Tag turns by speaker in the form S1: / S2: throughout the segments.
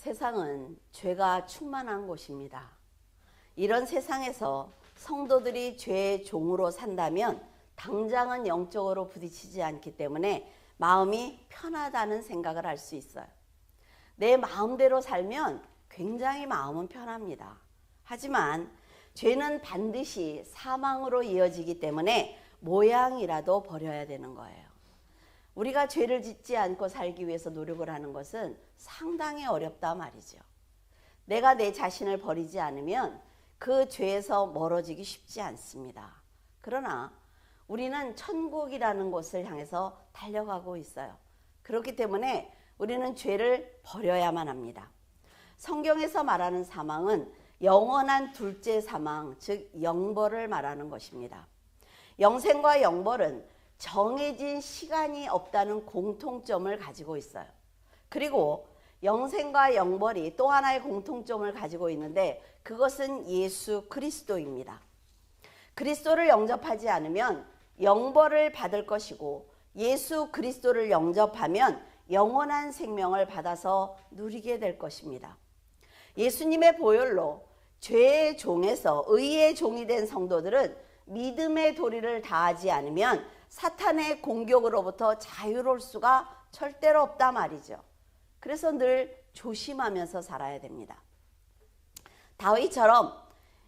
S1: 세상은 죄가 충만한 곳입니다. 이런 세상에서 성도들이 죄의 종으로 산다면 당장은 영적으로 부딪히지 않기 때문에 마음이 편하다는 생각을 할 수 있어요. 내 마음대로 살면 굉장히 마음은 편합니다. 하지만 죄는 반드시 사망으로 이어지기 때문에 모양이라도 버려야 되는 거예요. 우리가 죄를 짓지 않고 살기 위해서 노력을 하는 것은 상당히 어렵다 말이죠. 내가 내 자신을 버리지 않으면 그 죄에서 멀어지기 쉽지 않습니다. 그러나 우리는 천국이라는 곳을 향해서 달려가고 있어요. 그렇기 때문에 우리는 죄를 버려야만 합니다. 성경에서 말하는 사망은 영원한 둘째 사망, 즉 영벌을 말하는 것입니다. 영생과 영벌은 정해진 시간이 없다는 공통점을 가지고 있어요. 그리고 영생과 영벌이 또 하나의 공통점을 가지고 있는데 그것은 예수 그리스도입니다. 그리스도를 영접하지 않으면 영벌을 받을 것이고 예수 그리스도를 영접하면 영원한 생명을 받아서 누리게 될 것입니다. 예수님의 보혈로 죄의 종에서 의의 종이 된 성도들은 믿음의 도리를 다하지 않으면 사탄의 공격으로부터 자유로울 수가 절대로 없다 말이죠. 그래서 늘 조심하면서 살아야 됩니다. 다윗처럼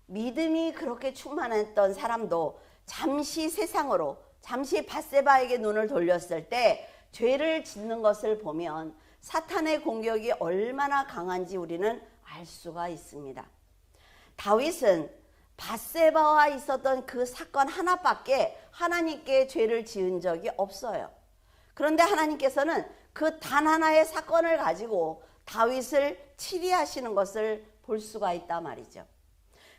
S1: 믿음이 그렇게 충만했던 사람도 잠시 세상으로, 잠시 밧세바에게 눈을 돌렸을 때 죄를 짓는 것을 보면 사탄의 공격이 얼마나 강한지 우리는 알 수가 있습니다. 다윗은 밧세바와 있었던 그 사건 하나밖에 하나님께 죄를 지은 적이 없어요. 그런데 하나님께서는 그 단 하나의 사건을 가지고 다윗을 치리하시는 것을 볼 수가 있단 말이죠.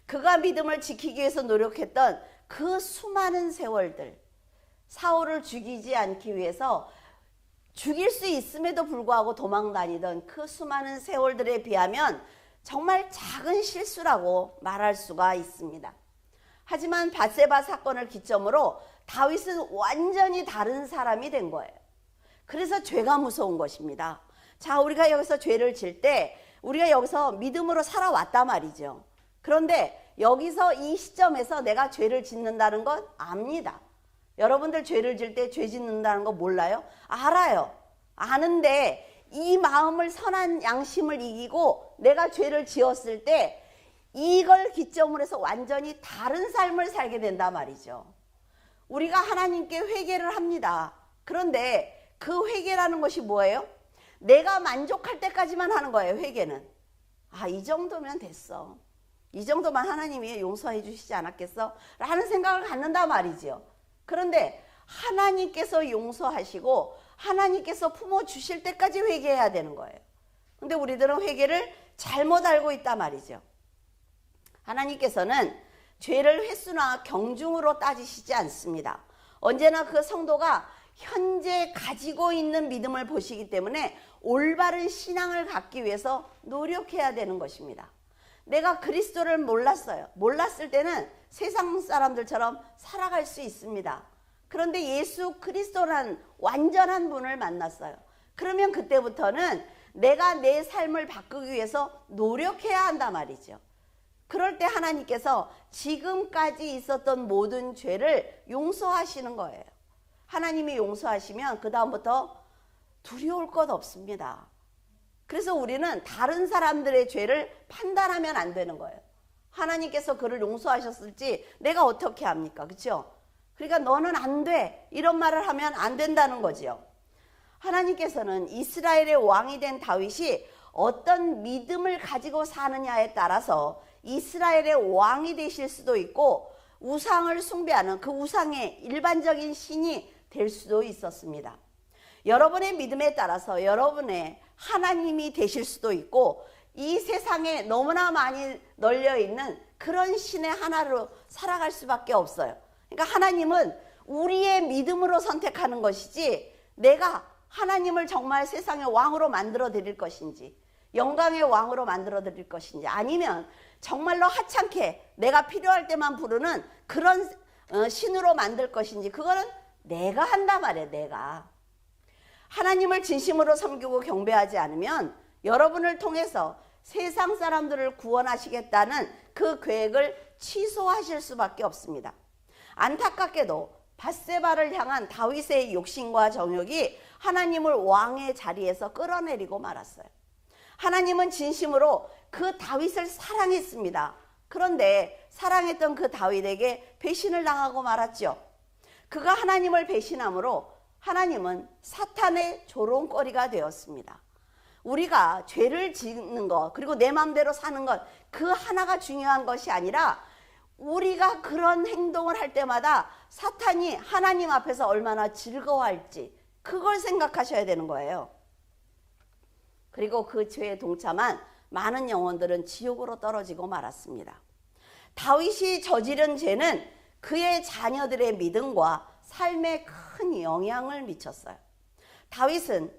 S1: 그가 믿음을 지키기 위해서 노력했던 그 수많은 세월들, 사울을 죽이지 않기 위해서 죽일 수 있음에도 불구하고 도망다니던 그 수많은 세월들에 비하면 정말 작은 실수라고 말할 수가 있습니다. 하지만 밧세바 사건을 기점으로 다윗은 완전히 다른 사람이 된 거예요. 그래서 죄가 무서운 것입니다. 자, 우리가 여기서 죄를 질 때 우리가 여기서 믿음으로 살아왔단 말이죠. 그런데 여기서 이 시점에서 내가 죄를 짓는다는 건 압니다. 여러분들 죄를 질 때 죄 짓는다는 거 몰라요? 알아요. 아는데 이 마음을 선한 양심을 이기고 내가 죄를 지었을 때 이걸 기점으로 해서 완전히 다른 삶을 살게 된단 말이죠. 우리가 하나님께 회개를 합니다. 그런데 그 회개라는 것이 뭐예요? 내가 만족할 때까지만 하는 거예요. 회개는. 아, 이 정도면 됐어. 이 정도만 하나님이 용서해 주시지 않았겠어? 라는 생각을 갖는단 말이죠. 그런데 하나님께서 용서하시고 하나님께서 품어주실 때까지 회개해야 되는 거예요. 근데 우리들은 회개를 잘못 알고 있단 말이죠. 하나님께서는 죄를 횟수나 경중으로 따지시지 않습니다. 언제나 그 성도가 현재 가지고 있는 믿음을 보시기 때문에 올바른 신앙을 갖기 위해서 노력해야 되는 것입니다. 내가 그리스도를 몰랐어요. 몰랐을 때는 세상 사람들처럼 살아갈 수 있습니다. 그런데 예수 그리스도라는 완전한 분을 만났어요. 그러면 그때부터는 내가 내 삶을 바꾸기 위해서 노력해야 한단 말이죠. 그럴 때 하나님께서 지금까지 있었던 모든 죄를 용서하시는 거예요. 하나님이 용서하시면 그 다음부터 두려울 것 없습니다. 그래서 우리는 다른 사람들의 죄를 판단하면 안 되는 거예요. 하나님께서 그를 용서하셨을지 내가 어떻게 합니까? 그렇죠? 그러니까 너는 안 돼. 이런 말을 하면 안 된다는 거죠. 하나님께서는 이스라엘의 왕이 된 다윗이 어떤 믿음을 가지고 사느냐에 따라서 이스라엘의 왕이 되실 수도 있고 우상을 숭배하는 그 우상의 일반적인 신이 될 수도 있었습니다. 여러분의 믿음에 따라서 여러분의 하나님이 되실 수도 있고 이 세상에 너무나 많이 널려있는 그런 신의 하나로 살아갈 수밖에 없어요. 그러니까 하나님은 우리의 믿음으로 선택하는 것이지 내가 하나님을 정말 세상의 왕으로 만들어 드릴 것인지 영광의 왕으로 만들어 드릴 것인지 아니면 정말로 하찮게 내가 필요할 때만 부르는 그런 신으로 만들 것인지 그거는 내가 한단 말이에요. 내가. 하나님을 진심으로 섬기고 경배하지 않으면 여러분을 통해서 세상 사람들을 구원하시겠다는 그 계획을 취소하실 수밖에 없습니다. 안타깝게도 밧세바를 향한 다윗의 욕심과 정욕이 하나님을 왕의 자리에서 끌어내리고 말았어요. 하나님은 진심으로 그 다윗을 사랑했습니다. 그런데 사랑했던 그 다윗에게 배신을 당하고 말았죠. 그가 하나님을 배신함으로 하나님은 사탄의 조롱거리가 되었습니다. 우리가 죄를 짓는 것, 그리고 내 마음대로 사는 것, 그 하나가 중요한 것이 아니라 우리가 그런 행동을 할 때마다 사탄이 하나님 앞에서 얼마나 즐거워할지 그걸 생각하셔야 되는 거예요. 그리고 그 죄에 동참한 많은 영혼들은 지옥으로 떨어지고 말았습니다. 다윗이 저지른 죄는 그의 자녀들의 믿음과 삶에 큰 영향을 미쳤어요. 다윗은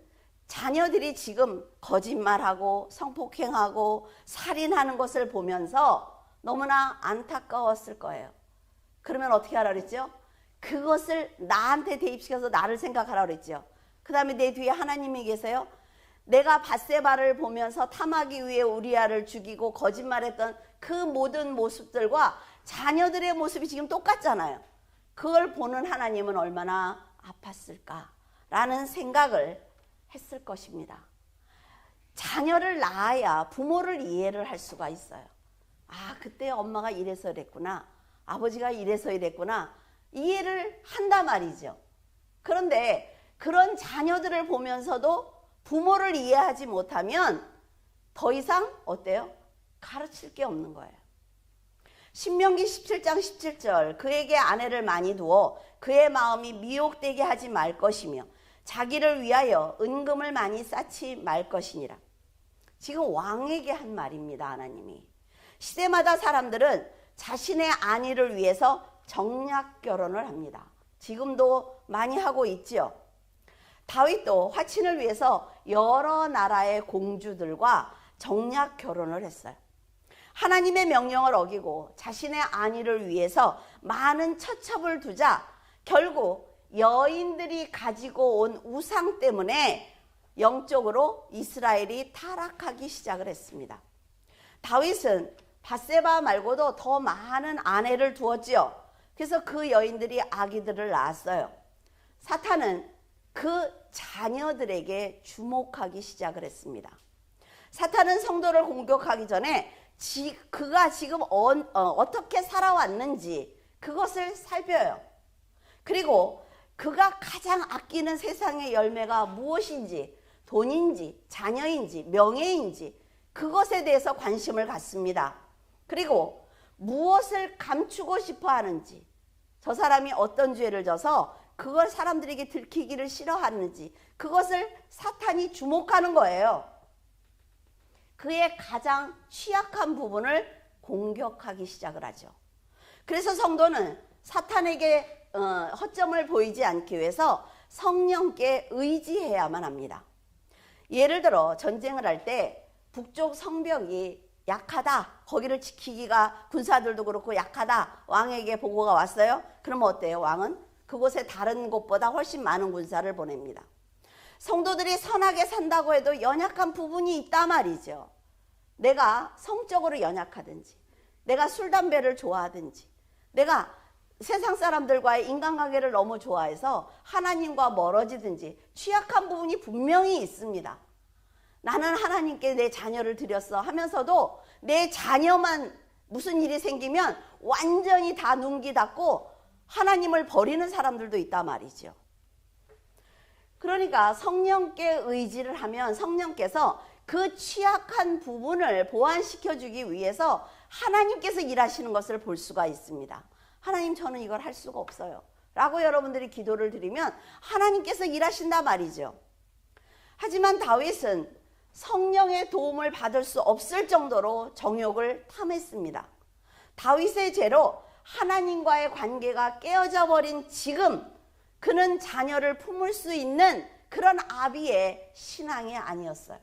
S1: 자녀들이 지금 거짓말하고 성폭행하고 살인하는 것을 보면서 너무나 안타까웠을 거예요. 그러면 어떻게 하라 그랬죠? 그것을 나한테 대입시켜서 나를 생각하라 그랬죠. 그 다음에 내 뒤에 하나님이 계세요. 내가 밧세바를 보면서 탐하기 위해 우리아를 죽이고 거짓말했던 그 모든 모습들과 자녀들의 모습이 지금 똑같잖아요. 그걸 보는 하나님은 얼마나 아팠을까라는 생각을 했을 것입니다. 자녀를 낳아야 부모를 이해를 할 수가 있어요. 아, 그때 엄마가 이래서 이랬구나, 아버지가 이래서 이랬구나, 이해를 한단 말이죠. 그런데 그런 자녀들을 보면서도 부모를 이해하지 못하면 더 이상 어때요? 가르칠 게 없는 거예요. 신명기 17장 17절, 그에게 아내를 많이 두어 그의 마음이 미혹되게 하지 말 것이며 자기를 위하여 은금을 많이 쌓지 말 것이니라. 지금 왕에게 한 말입니다. 하나님이. 시대마다 사람들은 자신의 안위를 위해서 정략 결혼을 합니다. 지금도 많이 하고 있죠. 다윗도 화친을 위해서 여러 나라의 공주들과 정략 결혼을 했어요. 하나님의 명령을 어기고 자신의 안위를 위해서 많은 처첩을 두자 결국 여인들이 가지고 온 우상 때문에 영적으로 이스라엘이 타락하기 시작을 했습니다. 다윗은 밧세바 말고도 더 많은 아내를 두었지요. 그래서 그 여인들이 아기들을 낳았어요. 사탄은 그 자녀들에게 주목하기 시작을 했습니다. 사탄은 성도를 공격하기 전에 그가 지금 어떻게 살아왔는지 그것을 살펴요. 그리고 그가 가장 아끼는 세상의 열매가 무엇인지, 돈인지, 자녀인지, 명예인지 그것에 대해서 관심을 갖습니다. 그리고 무엇을 감추고 싶어 하는지, 저 사람이 어떤 죄를 져서 그걸 사람들에게 들키기를 싫어하는지 그것을 사탄이 주목하는 거예요. 그의 가장 취약한 부분을 공격하기 시작을 하죠. 그래서 성도는 사탄에게 허점을 보이지 않기 위해서 성령께 의지해야만 합니다. 예를 들어 전쟁을 할 때 북쪽 성벽이 약하다, 거기를 지키기가 군사들도 그렇고 약하다, 왕에게 보고가 왔어요. 그러면 어때요? 왕은 그곳에 다른 곳보다 훨씬 많은 군사를 보냅니다. 성도들이 선하게 산다고 해도 연약한 부분이 있단 말이죠. 내가 성적으로 연약하든지, 내가 술, 담배를 좋아하든지, 내가 세상 사람들과의 인간관계를 너무 좋아해서 하나님과 멀어지든지 취약한 부분이 분명히 있습니다. 나는 하나님께 내 자녀를 드렸어 하면서도 내 자녀만 무슨 일이 생기면 완전히 다 눈기 닫고 하나님을 버리는 사람들도 있단 말이죠. 그러니까 성령께 의지를 하면 성령께서 그 취약한 부분을 보완시켜주기 위해서 하나님께서 일하시는 것을 볼 수가 있습니다. 하나님, 저는 이걸 할 수가 없어요 라고 여러분들이 기도를 드리면 하나님께서 일하신단 말이죠. 하지만 다윗은 성령의 도움을 받을 수 없을 정도로 정욕을 탐했습니다. 다윗의 죄로 하나님과의 관계가 깨어져 버린 지금 그는 자녀를 품을 수 있는 그런 아비의 신앙이 아니었어요.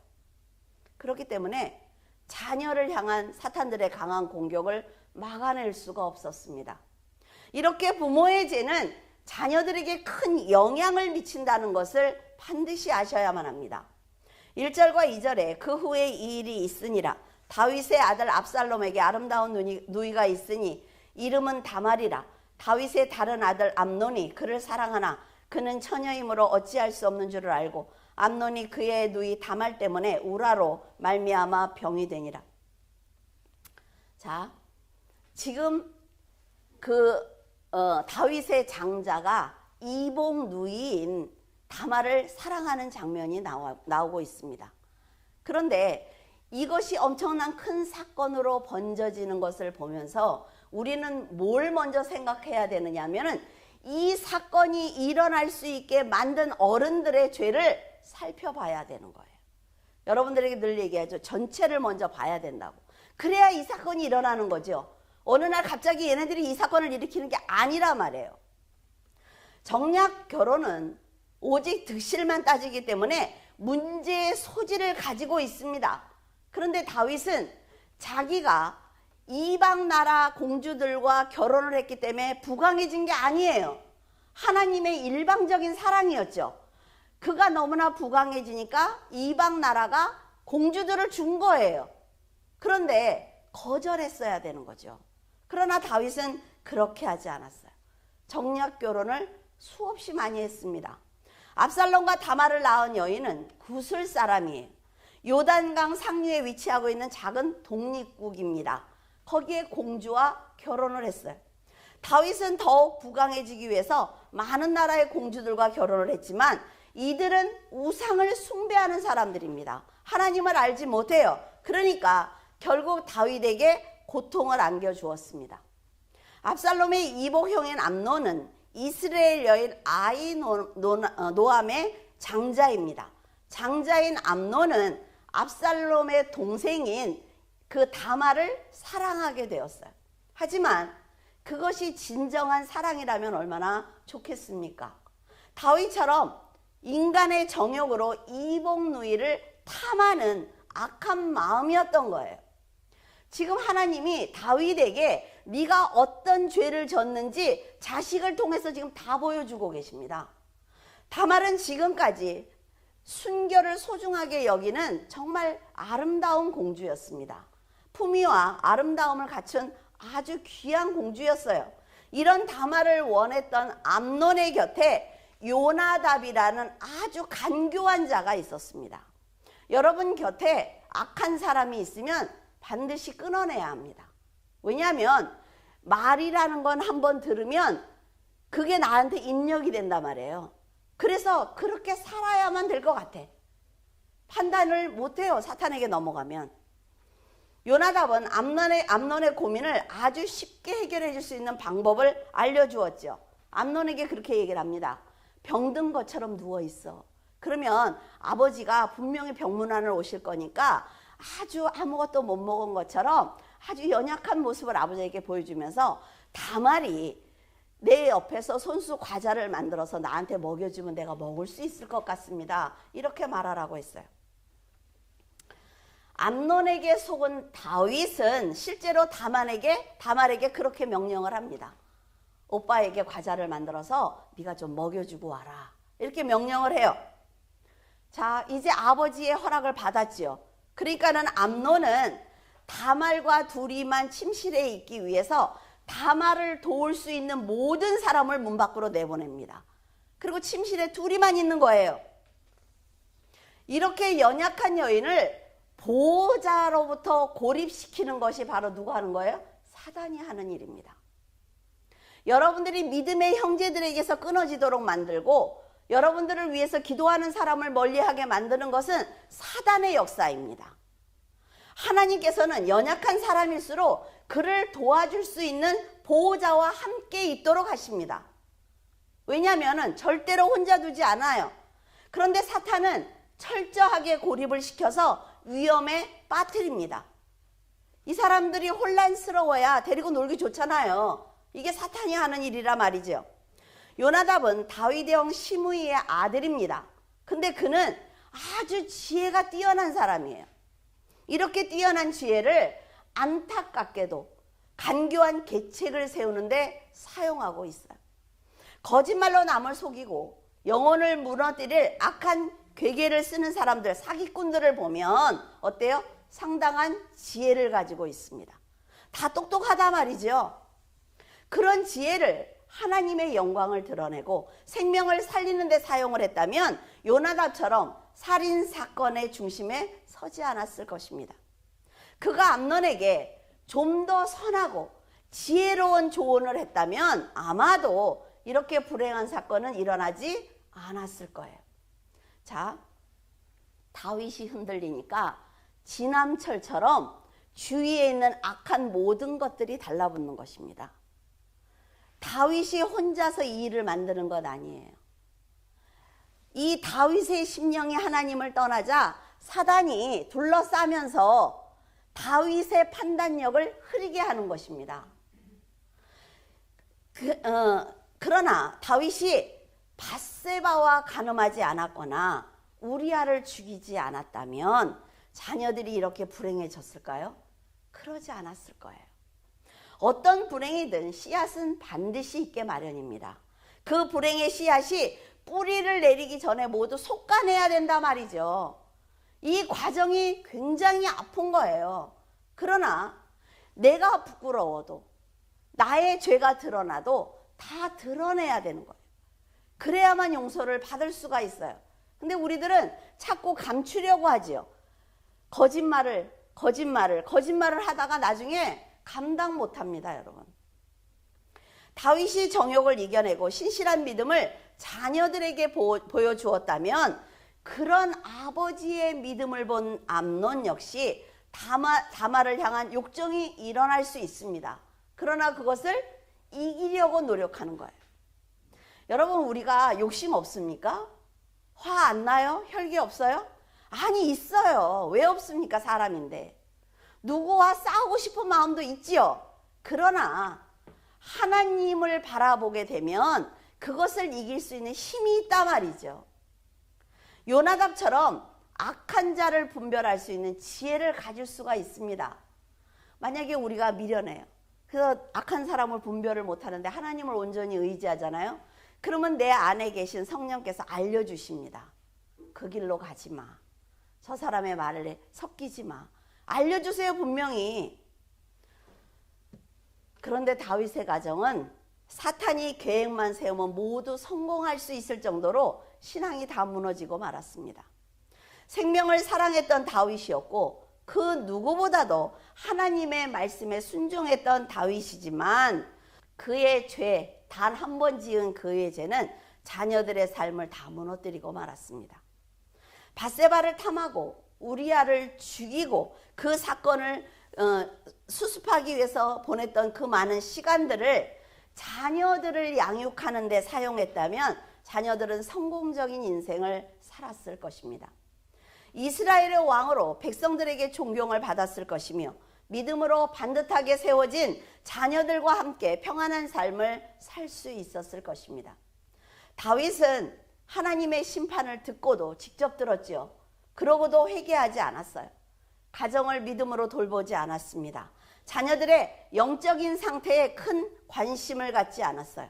S1: 그렇기 때문에 자녀를 향한 사탄들의 강한 공격을 막아낼 수가 없었습니다. 이렇게 부모의 죄는 자녀들에게 큰 영향을 미친다는 것을 반드시 아셔야만 합니다. 1절과 2절에 그 후에 이 일이 있으니라. 다윗의 아들 압살롬에게 아름다운 누이가 있으니 이름은 다말이라. 다윗의 다른 아들 암논이 그를 사랑하나 그는 처녀이므로 어찌할 수 없는 줄을 알고 암논이 그의 누이 다말 때문에 우라로 말미암아 병이 되니라. 자, 지금 다윗의 장자가 이복 누이인 다말을 사랑하는 장면이 나오고 있습니다. 그런데 이것이 엄청난 큰 사건으로 번져지는 것을 보면서 우리는 뭘 먼저 생각해야 되느냐 하면은 이 사건이 일어날 수 있게 만든 어른들의 죄를 살펴봐야 되는 거예요. 여러분들에게 늘 얘기하죠. 전체를 먼저 봐야 된다고. 그래야 이 사건이 일어나는 거죠. 어느 날 갑자기 얘네들이 이 사건을 일으키는 게 아니라 말이에요. 정략 결혼은 오직 득실만 따지기 때문에 문제의 소지를 가지고 있습니다. 그런데 다윗은 자기가 이방 나라 공주들과 결혼을 했기 때문에 부강해진 게 아니에요. 하나님의 일방적인 사랑이었죠. 그가 너무나 부강해지니까 이방 나라가 공주들을 준 거예요. 그런데 거절했어야 되는 거죠. 그러나 다윗은 그렇게 하지 않았어요. 정략 결혼을 수없이 많이 했습니다. 압살롬과 다말을 낳은 여인은 구슬 사람이에요. 요단강 상류에 위치하고 있는 작은 독립국입니다. 거기에 공주와 결혼을 했어요. 다윗은 더욱 부강해지기 위해서 많은 나라의 공주들과 결혼을 했지만 이들은 우상을 숭배하는 사람들입니다. 하나님을 알지 못해요. 그러니까 결국 다윗에게 고통을 안겨주었습니다. 압살롬의 이복형인 암논은 이스라엘 여인 아히노암의 장자입니다. 장자인 암논은 압살롬의 동생인 그 다말을 사랑하게 되었어요. 하지만 그것이 진정한 사랑이라면 얼마나 좋겠습니까? 다윗처럼 인간의 정욕으로 이복 누이를 탐하는 악한 마음이었던 거예요. 지금 하나님이 다윗에게 네가 어떤 죄를 졌는지 자식을 통해서 지금 다 보여주고 계십니다. 다말은 지금까지 순결을 소중하게 여기는 정말 아름다운 공주였습니다. 품위와 아름다움을 갖춘 아주 귀한 공주였어요. 이런 다말을 원했던 암논의 곁에 요나답이라는 아주 간교한 자가 있었습니다. 여러분 곁에 악한 사람이 있으면 반드시 끊어내야 합니다. 왜냐하면 말이라는 건 한번 들으면 그게 나한테 입력이 된단 말이에요. 그래서 그렇게 살아야만 될 것 같아. 판단을 못해요. 사탄에게 넘어가면. 요나답은 암논의 고민을 아주 쉽게 해결해 줄 수 있는 방법을 알려주었죠. 암논에게 그렇게 얘기를 합니다. 병든 것처럼 누워있어. 그러면 아버지가 분명히 병문안을 오실 거니까 아주 아무것도 못 먹은 것처럼 아주 연약한 모습을 아버지에게 보여주면서 다말이 내 옆에서 손수 과자를 만들어서 나한테 먹여주면 내가 먹을 수 있을 것 같습니다. 이렇게 말하라고 했어요. 암논에게 속은 다윗은 실제로 다말에게 그렇게 명령을 합니다. 오빠에게 과자를 만들어서 네가 좀 먹여주고 와라. 이렇게 명령을 해요. 자, 이제 아버지의 허락을 받았지요. 그러니까는 암논은 다말과 둘이만 침실에 있기 위해서 다말을 도울 수 있는 모든 사람을 문 밖으로 내보냅니다. 그리고 침실에 둘이만 있는 거예요. 이렇게 연약한 여인을 보호자로부터 고립시키는 것이 바로 누가 하는 거예요? 사단이 하는 일입니다. 여러분들이 믿음의 형제들에게서 끊어지도록 만들고 여러분들을 위해서 기도하는 사람을 멀리하게 만드는 것은 사단의 역사입니다. 하나님께서는 연약한 사람일수록 그를 도와줄 수 있는 보호자와 함께 있도록 하십니다. 왜냐하면 절대로 혼자 두지 않아요. 그런데 사탄은 철저하게 고립을 시켜서 위험에 빠뜨립니다. 이 사람들이 혼란스러워야 데리고 놀기 좋잖아요. 이게 사탄이 하는 일이라 말이죠. 요나답은 다윗의 형 시므이의 아들입니다. 근데 그는 아주 지혜가 뛰어난 사람이에요. 이렇게 뛰어난 지혜를 안타깝게도 간교한 계책을 세우는데 사용하고 있어요. 거짓말로 남을 속이고 영혼을 무너뜨릴 악한 괴계를 쓰는 사람들, 사기꾼들을 보면 어때요? 상당한 지혜를 가지고 있습니다. 다 똑똑하다 말이죠. 그런 지혜를 하나님의 영광을 드러내고 생명을 살리는 데 사용을 했다면 요나답처럼 살인 사건의 중심에 서지 않았을 것입니다. 그가 암논에게 좀 더 선하고 지혜로운 조언을 했다면 아마도 이렇게 불행한 사건은 일어나지 않았을 거예요. 자, 다윗이 흔들리니까 진암철처럼 주위에 있는 악한 모든 것들이 달라붙는 것입니다. 다윗이 혼자서 이 일을 만드는 것 아니에요. 이 다윗의 심령이 하나님을 떠나자 사단이 둘러싸면서 다윗의 판단력을 흐리게 하는 것입니다. 그러나 다윗이 밧세바와 간음하지 않았거나 우리아를 죽이지 않았다면 자녀들이 이렇게 불행해졌을까요? 그러지 않았을 거예요. 어떤 불행이든 씨앗은 반드시 있게 마련입니다. 그 불행의 씨앗이 뿌리를 내리기 전에 모두 솎아내야 된다 말이죠. 이 과정이 굉장히 아픈 거예요. 그러나 내가 부끄러워도 나의 죄가 드러나도 다 드러내야 되는 거예요. 그래야만 용서를 받을 수가 있어요. 근데 우리들은 자꾸 감추려고 하지요. 거짓말을 하다가 나중에 감당 못합니다, 여러분. 다윗이 정욕을 이겨내고 신실한 믿음을 자녀들에게 보여주었다면 그런 아버지의 믿음을 본 암논 역시 다말을 향한 욕정이 일어날 수 있습니다. 그러나 그것을 이기려고 노력하는 거예요. 여러분, 우리가 욕심 없습니까? 화 안 나요? 혈기 없어요? 아니, 있어요. 왜 없습니까? 사람인데. 누구와 싸우고 싶은 마음도 있지요. 그러나 하나님을 바라보게 되면 그것을 이길 수 있는 힘이 있단 말이죠. 요나답처럼 악한 자를 분별할 수 있는 지혜를 가질 수가 있습니다. 만약에 우리가 미련해요. 그래서 악한 사람을 분별을 못하는데 하나님을 온전히 의지하잖아요. 그러면 내 안에 계신 성령께서 알려주십니다. 그 길로 가지 마. 저 사람의 말에 섞이지 마. 알려주세요, 분명히. 그런데 다윗의 가정은 사탄이 계획만 세우면 모두 성공할 수 있을 정도로 신앙이 다 무너지고 말았습니다. 생명을 사랑했던 다윗이었고 그 누구보다도 하나님의 말씀에 순종했던 다윗이지만 그의 죄, 단 한 번 지은 그의 죄는 자녀들의 삶을 다 무너뜨리고 말았습니다. 밧세바를 탐하고 우리아를 죽이고 그 사건을 수습하기 위해서 보냈던 그 많은 시간들을 자녀들을 양육하는 데 사용했다면 자녀들은 성공적인 인생을 살았을 것입니다. 이스라엘의 왕으로 백성들에게 존경을 받았을 것이며 믿음으로 반듯하게 세워진 자녀들과 함께 평안한 삶을 살 수 있었을 것입니다. 다윗은 하나님의 심판을 듣고도 직접 들었지요. 그러고도 회개하지 않았어요. 가정을 믿음으로 돌보지 않았습니다. 자녀들의 영적인 상태에 큰 관심을 갖지 않았어요.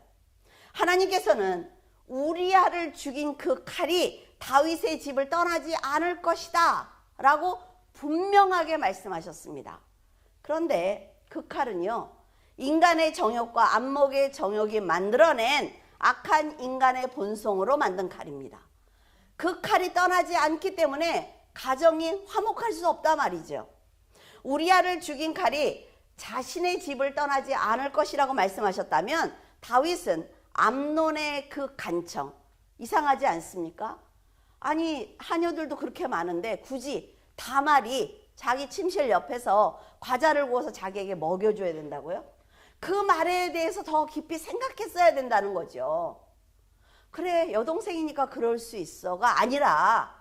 S1: 하나님께서는 우리아를 죽인 그 칼이 다윗의 집을 떠나지 않을 것이다 라고 분명하게 말씀하셨습니다. 그런데 그 칼은요, 인간의 정욕과 안목의 정욕이 만들어낸 악한 인간의 본성으로 만든 칼입니다. 그 칼이 떠나지 않기 때문에 가정이 화목할 수 없다 말이죠. 우리아를 죽인 칼이 자신의 집을 떠나지 않을 것이라고 말씀하셨다면 다윗은 암논의 그 간청, 이상하지 않습니까? 아니, 하녀들도 그렇게 많은데 굳이 다말이 자기 침실 옆에서 과자를 구워서 자기에게 먹여줘야 된다고요? 그 말에 대해서 더 깊이 생각했어야 된다는 거죠. 그래, 여동생이니까 그럴 수 있어가 아니라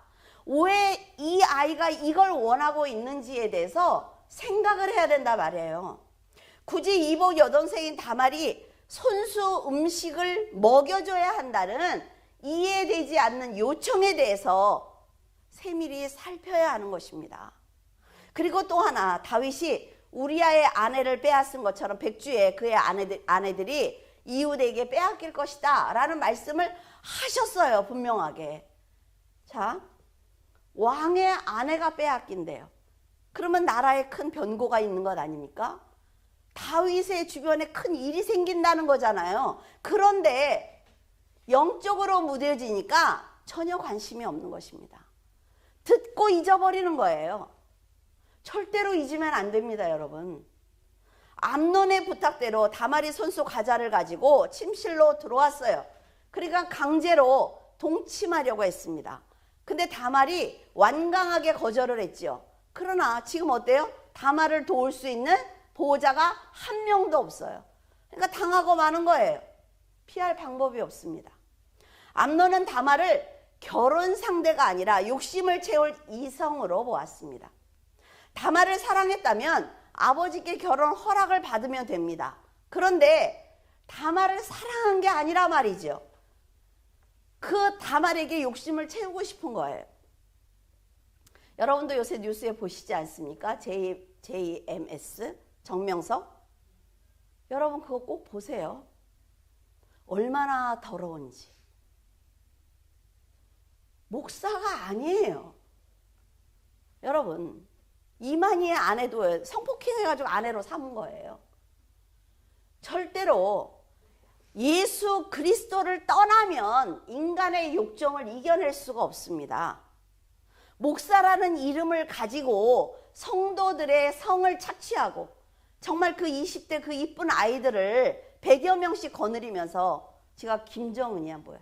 S1: 왜 이 아이가 이걸 원하고 있는지에 대해서 생각을 해야 된다 말이에요. 굳이 이복 여동생인 다말이 손수 음식을 먹여줘야 한다는 이해되지 않는 요청에 대해서 세밀히 살펴야 하는 것입니다. 그리고 또 하나, 다윗이 우리아의 아내를 빼앗은 것처럼 백주에 그의 아내들이 이웃에게 빼앗길 것이다 라는 말씀을 하셨어요, 분명하게. 자, 왕의 아내가 빼앗긴대요. 그러면 나라에 큰 변고가 있는 것 아닙니까? 다윗의 주변에 큰 일이 생긴다는 거잖아요. 그런데 영적으로 무뎌지니까 전혀 관심이 없는 것입니다. 듣고 잊어버리는 거예요. 절대로 잊으면 안 됩니다, 여러분. 암논의 부탁대로 다말이 손수 과자를 가지고 침실로 들어왔어요. 그러니까 강제로 동침하려고 했습니다. 근데 다말이 완강하게 거절을 했지요. 그러나 지금 어때요? 다말을 도울 수 있는 보호자가 한 명도 없어요. 그러니까 당하고 마는 거예요. 피할 방법이 없습니다. 암논은 다말을 결혼 상대가 아니라 욕심을 채울 이성으로 보았습니다. 다말을 사랑했다면 아버지께 결혼 허락을 받으면 됩니다. 그런데 다말을 사랑한 게 아니라 말이죠. 그 다말에게 욕심을 채우고 싶은 거예요. 여러분도 요새 뉴스에 보시지 않습니까? JMS 정명석. 여러분 그거 꼭 보세요. 얼마나 더러운지. 목사가 아니에요. 여러분 이만희의 아내도 성폭행해가지고 아내로 삼은 거예요. 절대로 예수 그리스도를 떠나면 인간의 욕정을 이겨낼 수가 없습니다. 목사라는 이름을 가지고 성도들의 성을 착취하고 정말 그 20대 그 이쁜 아이들을 100여 명씩 거느리면서 제가 김정은이야 뭐야.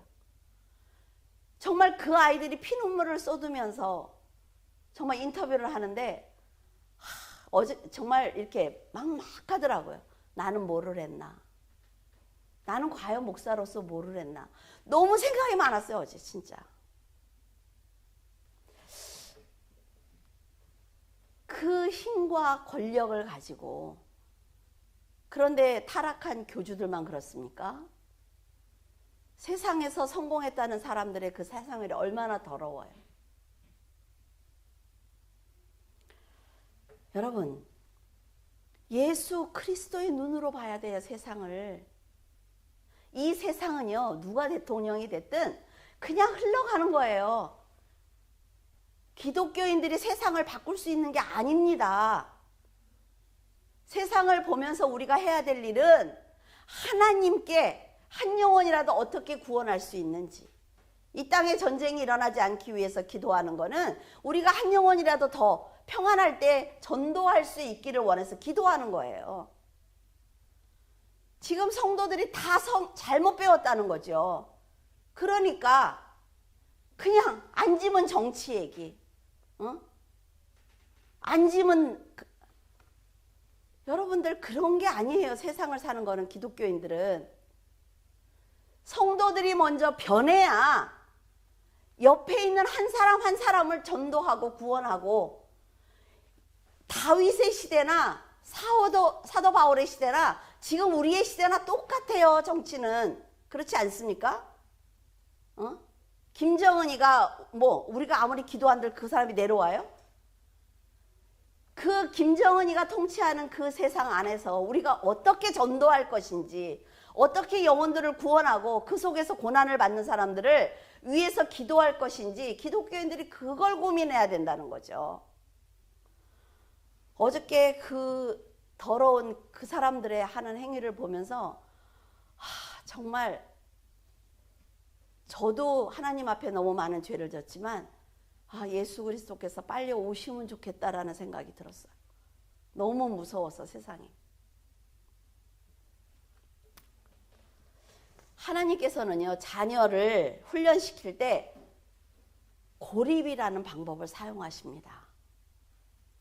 S1: 정말 그 아이들이 피눈물을 쏟으면서 정말 인터뷰를 하는데 어제 정말 이렇게 막막하더라고요. 나는 뭐를 했나? 나는 과연 목사로서 뭐를 했나? 너무 생각이 많았어요, 어제 진짜. 그 힘과 권력을 가지고 그런데 타락한 교주들만 그렇습니까? 세상에서 성공했다는 사람들의 그 세상이 얼마나 더러워요. 여러분, 예수 그리스도의 눈으로 봐야 돼요, 세상을. 이 세상은요, 누가 대통령이 됐든 그냥 흘러가는 거예요. 기독교인들이 세상을 바꿀 수 있는 게 아닙니다. 세상을 보면서 우리가 해야 될 일은 하나님께 한 영혼이라도 어떻게 구원할 수 있는지, 이 땅에 전쟁이 일어나지 않기 위해서 기도하는 거는 우리가 한 영혼이라도 더 평안할 때 전도할 수 있기를 원해서 기도하는 거예요. 지금 성도들이 다 잘못 배웠다는 거죠. 그러니까 그냥 앉으면 정치 얘기, 앉으면 여러분들 그런 게 아니에요. 세상을 사는 거는 기독교인들은 성도들이 먼저 변해야 옆에 있는 한 사람 한 사람을 전도하고 구원하고, 다윗의 시대나 사도 바울의 시대나 지금 우리의 시대나 똑같아요. 정치는 그렇지 않습니까? 김정은이가 뭐 우리가 아무리 기도한들 그 사람이 내려와요? 그 김정은이가 통치하는 그 세상 안에서 우리가 어떻게 전도할 것인지, 어떻게 영혼들을 구원하고 그 속에서 고난을 받는 사람들을 위해서 기도할 것인지 기독교인들이 그걸 고민해야 된다는 거죠. 어저께 그 더러운 그 사람들의 하는 행위를 보면서 정말 저도 하나님 앞에 너무 많은 죄를 졌지만 예수 그리스도께서 빨리 오시면 좋겠다라는 생각이 들었어요. 너무 무서워서 세상이. 하나님께서는요, 자녀를 훈련시킬 때 고립이라는 방법을 사용하십니다.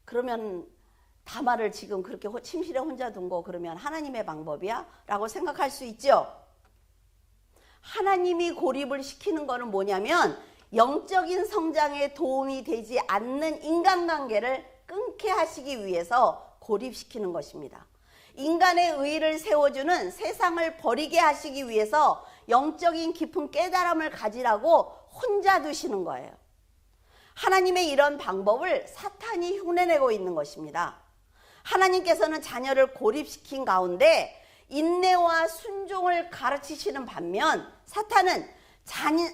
S1: 그러면 다말을 지금 그렇게 침실에 혼자 둔 거 그러면 하나님의 방법이야? 라고 생각할 수 있죠. 하나님이 고립을 시키는 거는 뭐냐면 영적인 성장에 도움이 되지 않는 인간관계를 끊게 하시기 위해서 고립시키는 것입니다. 인간의 의의를 세워주는 세상을 버리게 하시기 위해서 영적인 깊은 깨달음을 가지라고 혼자 두시는 거예요. 하나님의 이런 방법을 사탄이 흉내내고 있는 것입니다. 하나님께서는 자녀를 고립시킨 가운데 인내와 순종을 가르치시는 반면 사탄은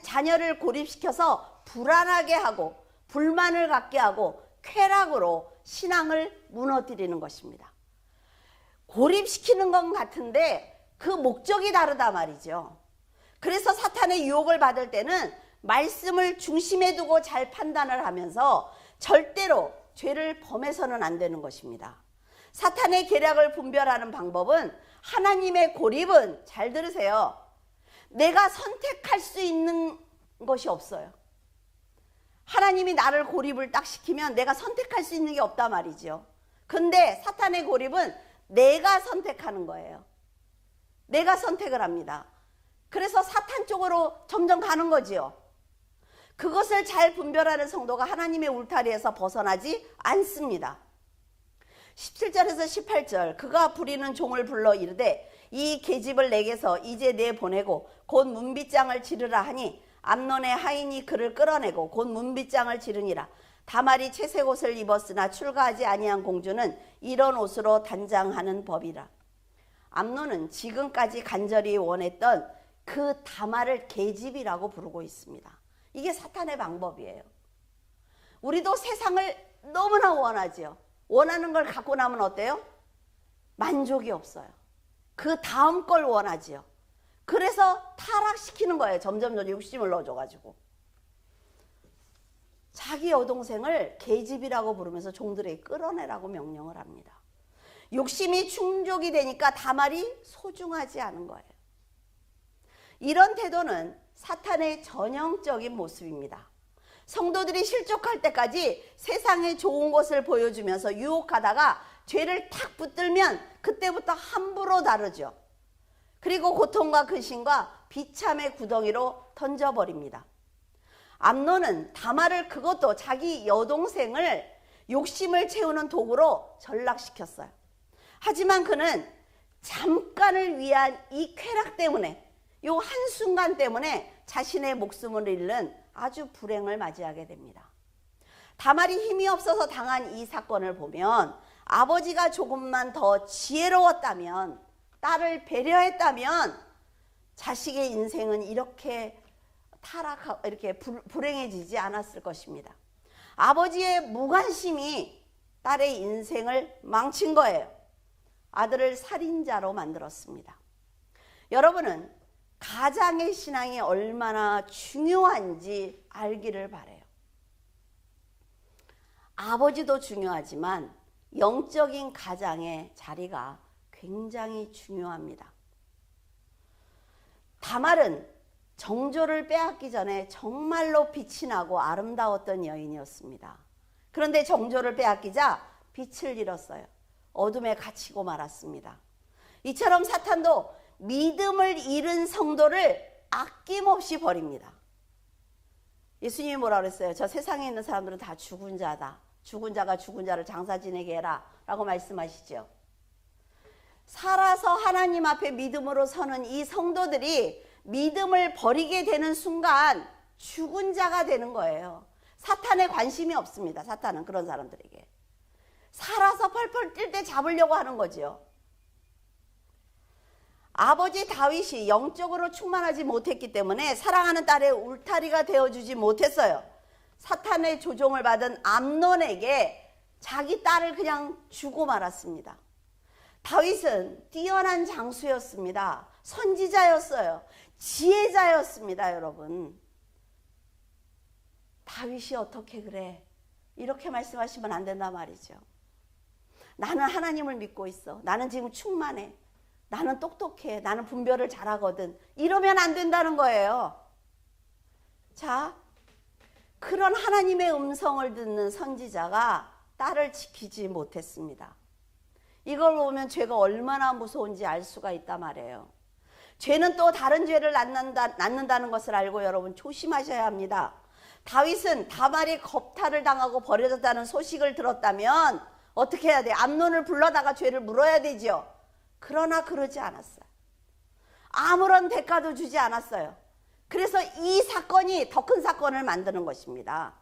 S1: 자녀를 고립시켜서 불안하게 하고 불만을 갖게 하고 쾌락으로 신앙을 무너뜨리는 것입니다. 고립시키는 건 같은데 그 목적이 다르다 말이죠. 그래서 사탄의 유혹을 받을 때는 말씀을 중심에 두고 잘 판단을 하면서 절대로 죄를 범해서는 안 되는 것입니다. 사탄의 계략을 분별하는 방법은, 하나님의 고립은, 잘 들으세요, 내가 선택할 수 있는 것이 없어요. 하나님이 나를 고립을 딱 시키면 내가 선택할 수 있는 게 없단 말이죠. 근데 사탄의 고립은 내가 선택하는 거예요. 내가 선택을 합니다. 그래서 사탄 쪽으로 점점 가는 거지요. 그것을 잘 분별하는 성도가 하나님의 울타리에서 벗어나지 않습니다. 17절에서 18절, 그가 부리는 종을 불러 이르되 이 계집을 내게서 이제 내보내고 곧 문빗장을 지르라 하니 암논의 하인이 그를 끌어내고 곧 문빗장을 지르니라. 다말이 채색 옷을 입었으나 출가하지 아니한 공주는 이런 옷으로 단장하는 법이라. 암논은 지금까지 간절히 원했던 그 다말을 계집이라고 부르고 있습니다. 이게 사탄의 방법이에요. 우리도 세상을 너무나 원하지요. 원하는 걸 갖고 나면 어때요? 만족이 없어요. 그 다음 걸 원하지요. 그래서 타락시키는 거예요. 점점 욕심을 넣어줘가지고. 자기 여동생을 계집이라고 부르면서 종들에게 끌어내라고 명령을 합니다. 욕심이 충족이 되니까 다말이 소중하지 않은 거예요. 이런 태도는 사탄의 전형적인 모습입니다. 성도들이 실족할 때까지 세상의 좋은 것을 보여주면서 유혹하다가 죄를 탁 붙들면 그때부터 함부로 다루죠. 그리고 고통과 근심과 비참의 구덩이로 던져버립니다. 암논은 다말을, 그것도 자기 여동생을 욕심을 채우는 도구로 전락시켰어요. 하지만 그는 잠깐을 위한 이 쾌락 때문에, 이 한순간 때문에 자신의 목숨을 잃는 아주 불행을 맞이하게 됩니다. 다말이 힘이 없어서 당한 이 사건을 보면, 아버지가 조금만 더 지혜로웠다면, 딸을 배려했다면 자식의 인생은 이렇게 이렇게 불행해지지 않았을 것입니다. 아버지의 무관심이 딸의 인생을 망친 거예요. 아들을 살인자로 만들었습니다. 여러분은 가장의 신앙이 얼마나 중요한지 알기를 바라요. 아버지도 중요하지만 영적인 가장의 자리가 굉장히 중요합니다. 다말은 정조를 빼앗기 전에 정말로 빛이 나고 아름다웠던 여인이었습니다. 그런데 정조를 빼앗기자 빛을 잃었어요. 어둠에 갇히고 말았습니다. 이처럼 사탄도 믿음을 잃은 성도를 아낌없이 버립니다. 예수님이 뭐라 그랬어요? 저 세상에 있는 사람들은 다 죽은 자다. 죽은 자가 죽은 자를 장사 지내게 해라 라고 말씀하시죠. 살아서 하나님 앞에 믿음으로 서는 이 성도들이 믿음을 버리게 되는 순간 죽은 자가 되는 거예요. 사탄에 관심이 없습니다. 사탄은 그런 사람들에게. 살아서 펄펄 뛸 때 잡으려고 하는 거지요. 아버지 다윗이 영적으로 충만하지 못했기 때문에 사랑하는 딸의 울타리가 되어주지 못했어요. 사탄의 조종을 받은 암논에게 자기 딸을 그냥 주고 말았습니다. 다윗은 뛰어난 장수였습니다. 선지자였어요. 지혜자였습니다, 여러분. 다윗이 어떻게 그래? 이렇게 말씀하시면 안 된단 말이죠. 나는 하나님을 믿고 있어. 나는 지금 충만해. 나는 똑똑해. 나는 분별을 잘하거든. 이러면 안 된다는 거예요. 자, 그런 하나님의 음성을 듣는 선지자가 딸을 지키지 못했습니다. 이걸 보면 죄가 얼마나 무서운지 알 수가 있단 말이에요. 죄는 또 다른 죄를 낳는다는 것을 알고 여러분 조심하셔야 합니다. 다윗은 다말이 겁탈을 당하고 버려졌다는 소식을 들었다면 어떻게 해야 돼? 암논을 불러다가 죄를 물어야 되죠. 그러나 그러지 않았어요. 아무런 대가도 주지 않았어요. 그래서 이 사건이 더 큰 사건을 만드는 것입니다.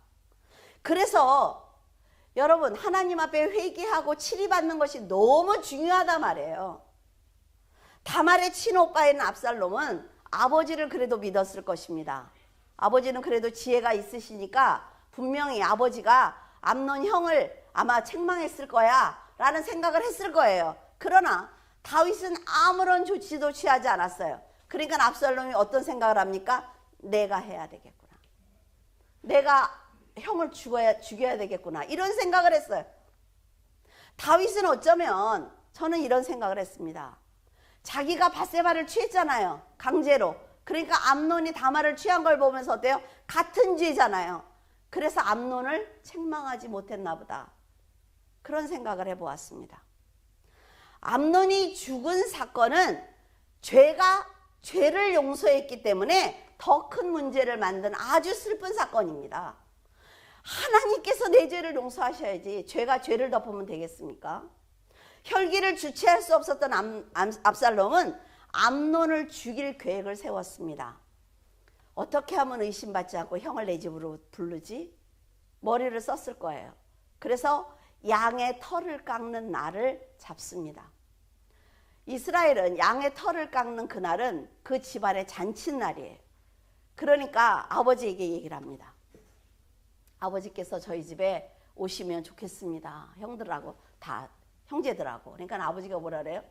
S1: 그래서 여러분 하나님 앞에 회개하고 치리받는 것이 너무 중요하단 말이에요. 다말의 친오빠인 압살롬은 아버지를 그래도 믿었을 것입니다. 아버지는 그래도 지혜가 있으시니까 분명히 아버지가 암논 형을 아마 책망했을 거야 라는 생각을 했을 거예요. 그러나 다윗은 아무런 조치도 취하지 않았어요. 그러니까 압살롬이 어떤 생각을 합니까? 내가 해야 되겠구나. 내가 형을 죽여야 되겠구나. 이런 생각을 했어요. 다윗은 어쩌면 저는 이런 생각을 했습니다. 자기가 밧세바를 취했잖아요. 강제로. 그러니까 암논이 다말을 취한 걸 보면서 어때요? 같은 죄잖아요. 그래서 암논을 책망하지 못했나 보다. 그런 생각을 해보았습니다. 암논이 죽은 사건은 죄를 용서했기 때문에 더 큰 문제를 만든 아주 슬픈 사건입니다. 하나님께서 내 죄를 용서하셔야지 죄가 죄를 덮으면 되겠습니까? 혈기를 주체할 수 없었던 압살롬은 암논을 죽일 계획을 세웠습니다. 어떻게 하면 의심받지 않고 형을 내 집으로 부르지? 머리를 썼을 거예요. 그래서 양의 털을 깎는 날을 잡습니다. 이스라엘은 양의 털을 깎는 그날은 그 집안의 잔칫날이에요. 그러니까 아버지에게 얘기를 합니다. 아버지께서 저희 집에 오시면 좋겠습니다. 형들하고 다 형제들하고. 그러니까 아버지가 뭐라 그래요?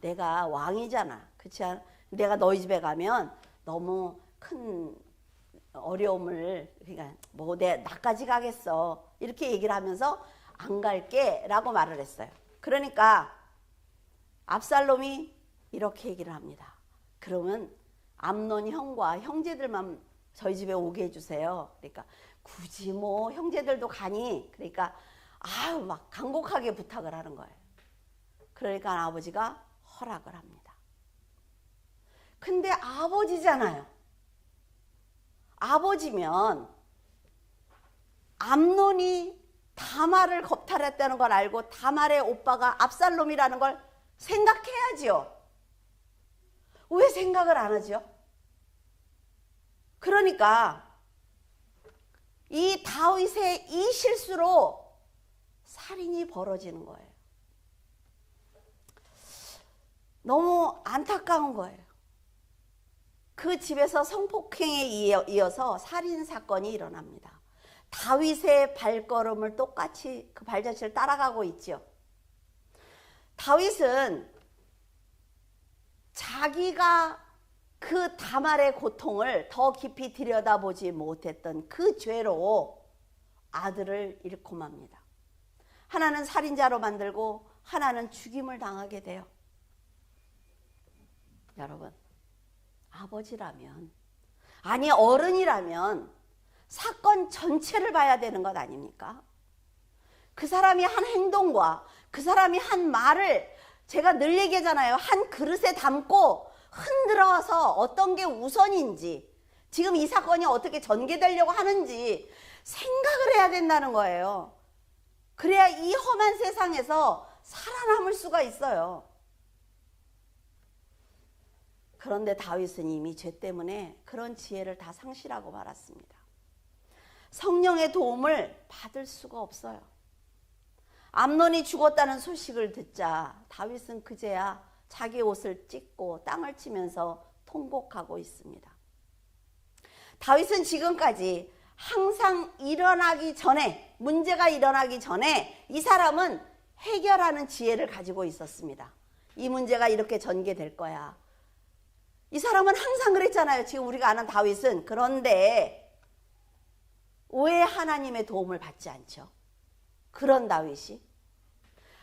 S1: 내가 왕이잖아. 그렇지 않아? 내가 너희 집에 가면 너무 큰 어려움을, 그러니까 나까지 가겠어. 이렇게 얘기를 하면서 안 갈게 라고 말을 했어요. 그러니까 압살롬이 이렇게 얘기를 합니다. 그러면 암논 형과 형제들만 저희 집에 오게 해주세요. 그러니까 굳이 형제들도 가니? 그러니까 막 간곡하게 부탁을 하는 거예요. 그러니까 아버지가 허락을 합니다. 근데 아버지잖아요. 아버지면 암논이 다말을 겁탈했다는 걸 알고 다말의 오빠가 압살롬이라는 걸 생각해야지요. 왜 생각을 안 하죠? 그러니까 이 다윗의 이 실수로 살인이 벌어지는 거예요. 너무 안타까운 거예요. 그 집에서 성폭행에 이어서 살인 사건이 일어납니다. 다윗의 발걸음을 똑같이 그 발자취를 따라가고 있죠. 다윗은 자기가 그 다말의 고통을 더 깊이 들여다보지 못했던 그 죄로 아들을 잃고 맙니다. 하나는 살인자로 만들고 하나는 죽임을 당하게 돼요. 여러분, 아버지라면, 아니 어른이라면 사건 전체를 봐야 되는 것 아닙니까? 그 사람이 한 행동과 그 사람이 한 말을 제가 늘 얘기하잖아요. 한 그릇에 담고 흔들어서 어떤 게 우선인지, 지금 이 사건이 어떻게 전개되려고 하는지 생각을 해야 된다는 거예요. 그래야 이 험한 세상에서 살아남을 수가 있어요. 그런데 다윗은 이미 죄 때문에 그런 지혜를 다 상실하고 말았습니다. 성령의 도움을 받을 수가 없어요. 암논이 죽었다는 소식을 듣자 다윗은 그제야 자기 옷을 찢고 땅을 치면서 통곡하고 있습니다. 다윗은 지금까지 항상 문제가 일어나기 전에 이 사람은 해결하는 지혜를 가지고 있었습니다. 이 문제가 이렇게 전개될 거야. 이 사람은 항상 그랬잖아요. 지금 우리가 아는 다윗은. 그런데 왜 하나님의 도움을 받지 않죠? 그런 다윗이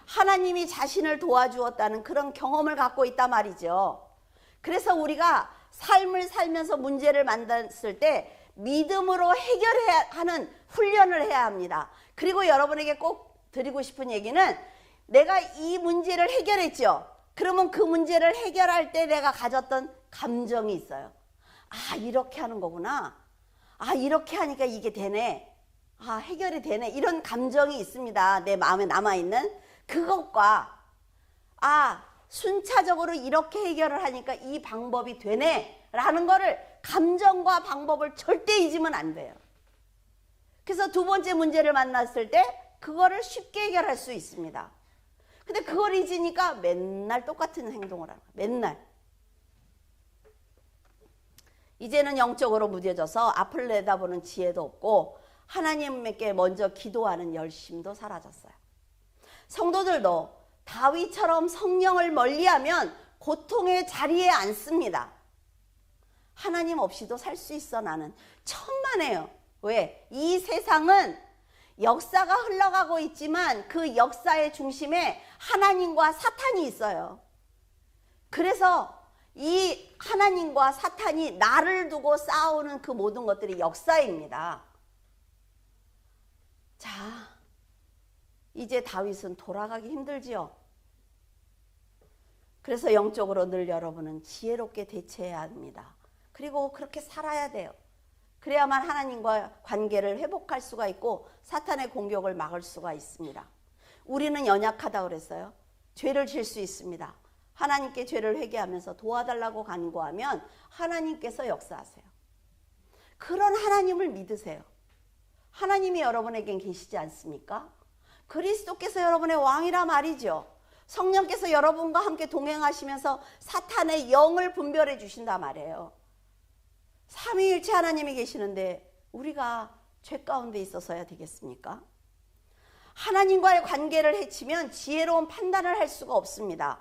S1: 하나님이 자신을 도와주었다는 그런 경험을 갖고 있단 말이죠. 그래서 우리가 삶을 살면서 문제를 만났을 때 믿음으로 해결해야 하는 훈련을 해야 합니다. 그리고 여러분에게 꼭 드리고 싶은 얘기는, 내가 이 문제를 해결했죠. 그러면 그 문제를 해결할 때 내가 가졌던 감정이 있어요. 이렇게 하는 거구나. 이렇게 하니까 이게 되네. 해결이 되네. 이런 감정이 있습니다. 내 마음에 남아있는 그것과 순차적으로 이렇게 해결을 하니까 이 방법이 되네 라는 거를, 감정과 방법을 절대 잊으면 안 돼요. 그래서 두 번째 문제를 만났을 때 그거를 쉽게 해결할 수 있습니다. 근데 그걸 잊으니까 맨날 똑같은 행동을 하는 거예요. 맨날. 이제는 영적으로 무뎌져서 앞을 내다보는 지혜도 없고 하나님께 먼저 기도하는 열심도 사라졌어요. 성도들도 다윗처럼 성령을 멀리하면 고통의 자리에 앉습니다. 하나님 없이도 살 수 있어 나는. 천만에요. 왜? 이 세상은 역사가 흘러가고 있지만 그 역사의 중심에 하나님과 사탄이 있어요. 그래서 이 하나님과 사탄이 나를 두고 싸우는 그 모든 것들이 역사입니다. 자, 이제 다윗은 돌아가기 힘들지요. 그래서 영적으로 늘 여러분은 지혜롭게 대처해야 합니다. 그리고 그렇게 살아야 돼요. 그래야만 하나님과 관계를 회복할 수가 있고 사탄의 공격을 막을 수가 있습니다. 우리는 연약하다고 그랬어요. 죄를 질 수 있습니다. 하나님께 죄를 회개하면서 도와달라고 간구하면 하나님께서 역사하세요. 그런 하나님을 믿으세요. 하나님이 여러분에겐 계시지 않습니까? 그리스도께서 여러분의 왕이라 말이죠. 성령께서 여러분과 함께 동행하시면서 사탄의 영을 분별해 주신다 말이에요. 삼위일체 하나님이 계시는데 우리가 죄 가운데 있어서야 되겠습니까? 하나님과의 관계를 해치면 지혜로운 판단을 할 수가 없습니다.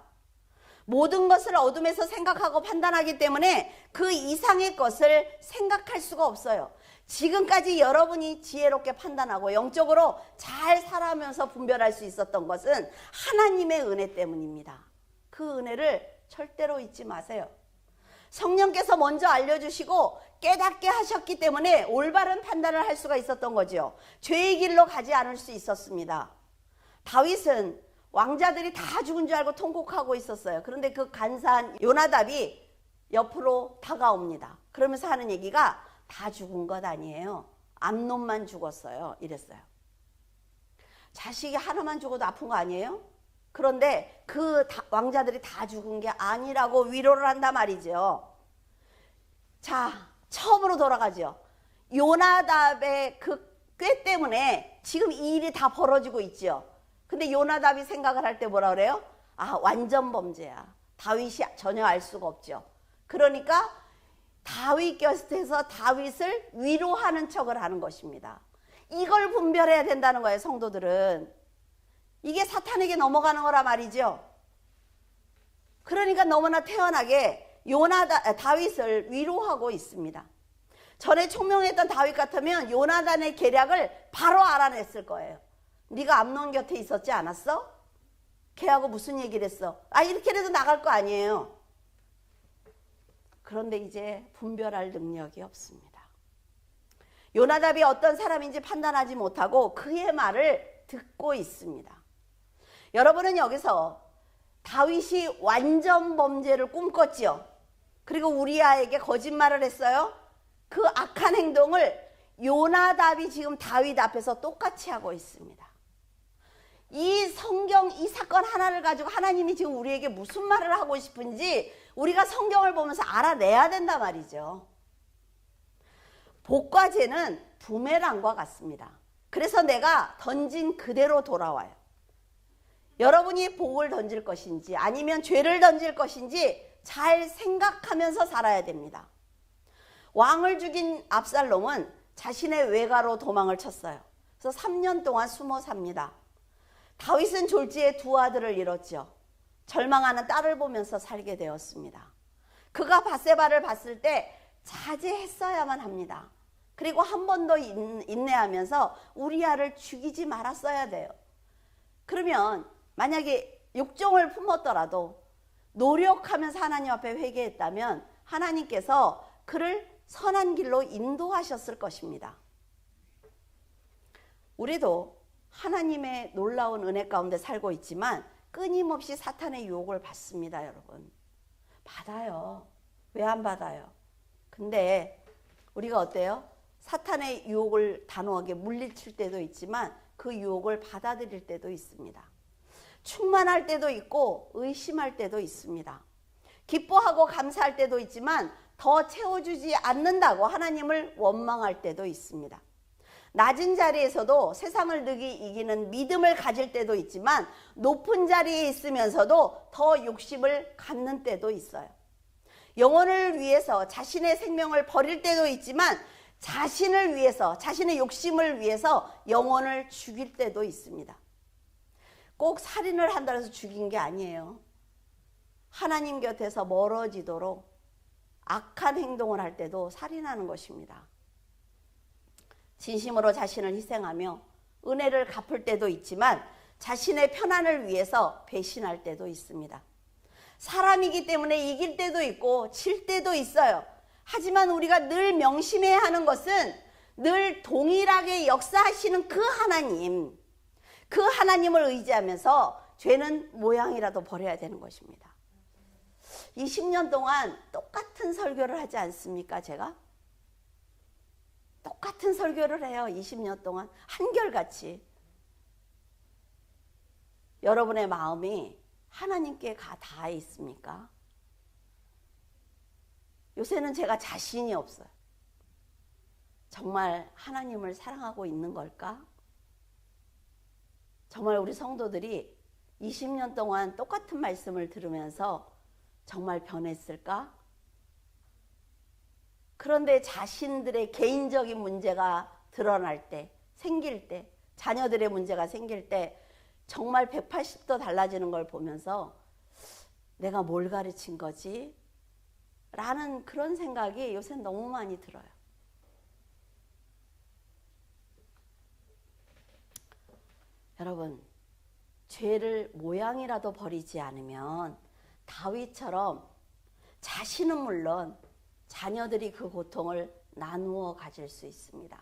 S1: 모든 것을 어둠에서 생각하고 판단하기 때문에 그 이상의 것을 생각할 수가 없어요. 지금까지 여러분이 지혜롭게 판단하고 영적으로 잘 살아가면서 분별할 수 있었던 것은 하나님의 은혜 때문입니다. 그 은혜를 절대로 잊지 마세요. 성령께서 먼저 알려주시고 깨닫게 하셨기 때문에 올바른 판단을 할 수가 있었던 거죠. 죄의 길로 가지 않을 수 있었습니다. 다윗은 왕자들이 다 죽은 줄 알고 통곡하고 있었어요. 그런데 그 간사한 요나답이 옆으로 다가옵니다. 그러면서 하는 얘기가 다 죽은 것 아니에요. 암논만 죽었어요. 이랬어요. 자식이 하나만 죽어도 아픈 거 아니에요? 그런데 그 왕자들이 다 죽은 게 아니라고 위로를 한단 말이죠. 자, 처음으로 돌아가죠. 요나답의 그 꾀 때문에 지금 이 일이 다 벌어지고 있죠. 근데 요나답이 생각을 할 때 뭐라 그래요? 아, 완전 범죄야. 다윗이 전혀 알 수가 없죠. 그러니까 다윗 곁에서 다윗을 위로하는 척을 하는 것입니다. 이걸 분별해야 된다는 거예요, 성도들은. 이게 사탄에게 넘어가는 거라 말이죠. 그러니까 너무나 태연하게 다윗을 위로하고 있습니다. 전에 총명했던 다윗 같으면 요나단의 계략을 바로 알아냈을 거예요. 네가 암논 곁에 있었지 않았어? 걔하고 무슨 얘기를 했어? 아, 이렇게라도 나갈 거 아니에요. 그런데 이제 분별할 능력이 없습니다. 요나답이 어떤 사람인지 판단하지 못하고 그의 말을 듣고 있습니다. 여러분은 여기서 다윗이 완전 범죄를 꿈꿨지요. 그리고 우리아에게 거짓말을 했어요. 그 악한 행동을 요나답이 지금 다윗 앞에서 똑같이 하고 있습니다. 이 성경, 이 사건 하나를 가지고 하나님이 지금 우리에게 무슨 말을 하고 싶은지 우리가 성경을 보면서 알아내야 된단 말이죠. 복과 죄는 부메랑과 같습니다. 그래서 내가 던진 그대로 돌아와요. 여러분이 복을 던질 것인지 아니면 죄를 던질 것인지 잘 생각하면서 살아야 됩니다. 왕을 죽인 압살롬은 자신의 외가로 도망을 쳤어요. 그래서 3년 동안 숨어 삽니다. 다윗은 졸지에 두 아들을 잃었죠. 절망하는 딸을 보면서 살게 되었습니다. 그가 밧세바를 봤을 때 자제했어야만 합니다. 그리고 한 번 더 인내하면서 우리아를 죽이지 말았어야 돼요. 그러면 만약에 육종을 품었더라도 노력하면서 하나님 앞에 회개했다면 하나님께서 그를 선한 길로 인도하셨을 것입니다. 우리도 하나님의 놀라운 은혜 가운데 살고 있지만 끊임없이 사탄의 유혹을 받습니다, 여러분. 받아요. 왜 안 받아요? 근데 우리가 어때요? 사탄의 유혹을 단호하게 물리칠 때도 있지만 그 유혹을 받아들일 때도 있습니다. 충만할 때도 있고 의심할 때도 있습니다. 기뻐하고 감사할 때도 있지만 더 채워주지 않는다고 하나님을 원망할 때도 있습니다. 낮은 자리에서도 세상을 능히 이기는 믿음을 가질 때도 있지만 높은 자리에 있으면서도 더 욕심을 갖는 때도 있어요. 영혼을 위해서 자신의 생명을 버릴 때도 있지만 자신을 위해서, 자신의 욕심을 위해서 영혼을 죽일 때도 있습니다. 꼭 살인을 한다고 해서 죽인 게 아니에요. 하나님 곁에서 멀어지도록 악한 행동을 할 때도 살인하는 것입니다. 진심으로 자신을 희생하며 은혜를 갚을 때도 있지만 자신의 편안을 위해서 배신할 때도 있습니다. 사람이기 때문에 이길 때도 있고 질 때도 있어요. 하지만 우리가 늘 명심해야 하는 것은 늘 동일하게 역사하시는 그 하나님, 그 하나님을 의지하면서 죄는 모양이라도 버려야 되는 것입니다. 20년 동안 똑같은 설교를 하지 않습니까? 제가 똑같은 설교를 해요. 20년 동안 한결같이. 여러분의 마음이 하나님께 다 있습니까? 요새는 제가 자신이 없어요. 정말 하나님을 사랑하고 있는 걸까? 정말 우리 성도들이 20년 동안 똑같은 말씀을 들으면서 정말 변했을까? 그런데 자신들의 개인적인 문제가 드러날 때, 생길 때, 자녀들의 문제가 생길 때 정말 180도 달라지는 걸 보면서 내가 뭘 가르친 거지? 라는 그런 생각이 요새 너무 많이 들어요. 여러분, 죄를 모양이라도 버리지 않으면 다윗처럼 자신은 물론 자녀들이 그 고통을 나누어 가질 수 있습니다.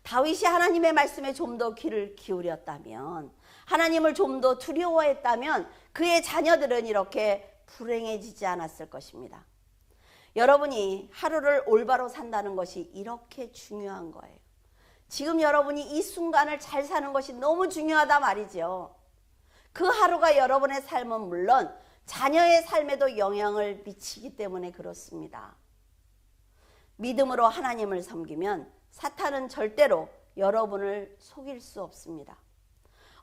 S1: 다윗이 하나님의 말씀에 좀 더 귀를 기울였다면, 하나님을 좀 더 두려워했다면 그의 자녀들은 이렇게 불행해지지 않았을 것입니다. 여러분이 하루를 올바로 산다는 것이 이렇게 중요한 거예요. 지금 여러분이 이 순간을 잘 사는 것이 너무 중요하다 말이죠. 그 하루가 여러분의 삶은 물론 자녀의 삶에도 영향을 미치기 때문에 그렇습니다. 믿음으로 하나님을 섬기면 사탄은 절대로 여러분을 속일 수 없습니다.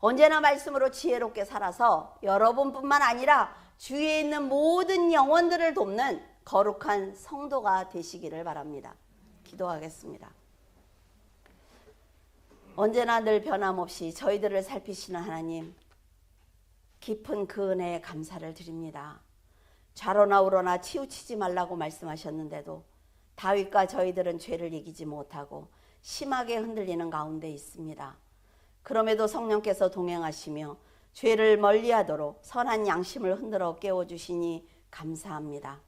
S1: 언제나 말씀으로 지혜롭게 살아서 여러분뿐만 아니라 주위에 있는 모든 영혼들을 돕는 거룩한 성도가 되시기를 바랍니다. 기도하겠습니다. 언제나 늘 변함없이 저희들을 살피시는 하나님, 깊은 그 은혜에 감사를 드립니다. 좌로나 우로나 치우치지 말라고 말씀하셨는데도 다윗과 저희들은 죄를 이기지 못하고 심하게 흔들리는 가운데 있습니다. 그럼에도 성령께서 동행하시며 죄를 멀리하도록 선한 양심을 흔들어 깨워주시니 감사합니다.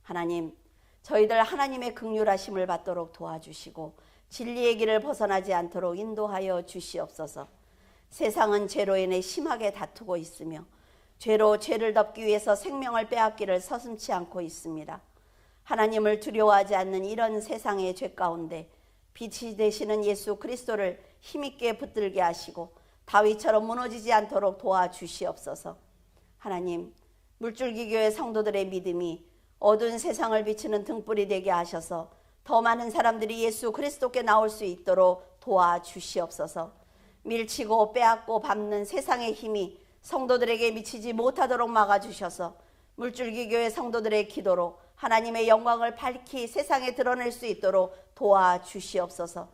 S1: 하나님, 저희들 하나님의 긍휼하심을 받도록 도와주시고 진리의 길을 벗어나지 않도록 인도하여 주시옵소서. 세상은 죄로 인해 심하게 다투고 있으며 죄로 죄를 덮기 위해서 생명을 빼앗기를 서슴지 않고 있습니다. 하나님을 두려워하지 않는 이런 세상의 죄 가운데 빛이 되시는 예수 그리스도를 힘있게 붙들게 하시고 다윗처럼 무너지지 않도록 도와주시옵소서. 하나님, 물줄기교회 성도들의 믿음이 어두운 세상을 비추는 등불이 되게 하셔서 더 많은 사람들이 예수 그리스도께 나올 수 있도록 도와주시옵소서. 밀치고 빼앗고 밟는 세상의 힘이 성도들에게 미치지 못하도록 막아주셔서 물줄기교회 성도들의 기도로 하나님의 영광을 밝히 세상에 드러낼 수 있도록 도와주시옵소서.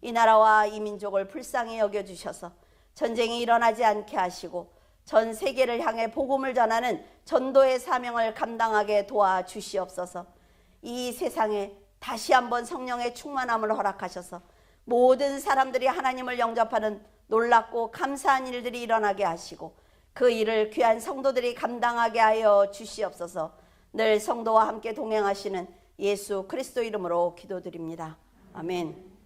S1: 이 나라와 이 민족을 불쌍히 여겨주셔서 전쟁이 일어나지 않게 하시고 전 세계를 향해 복음을 전하는 전도의 사명을 감당하게 도와주시옵소서. 이 세상에 다시 한번 성령의 충만함을 허락하셔서 모든 사람들이 하나님을 영접하는 놀랍고 감사한 일들이 일어나게 하시고 그 일을 귀한 성도들이 감당하게 하여 주시옵소서. 늘 성도와 함께 동행하시는 예수 그리스도 이름으로 기도드립니다. 아멘.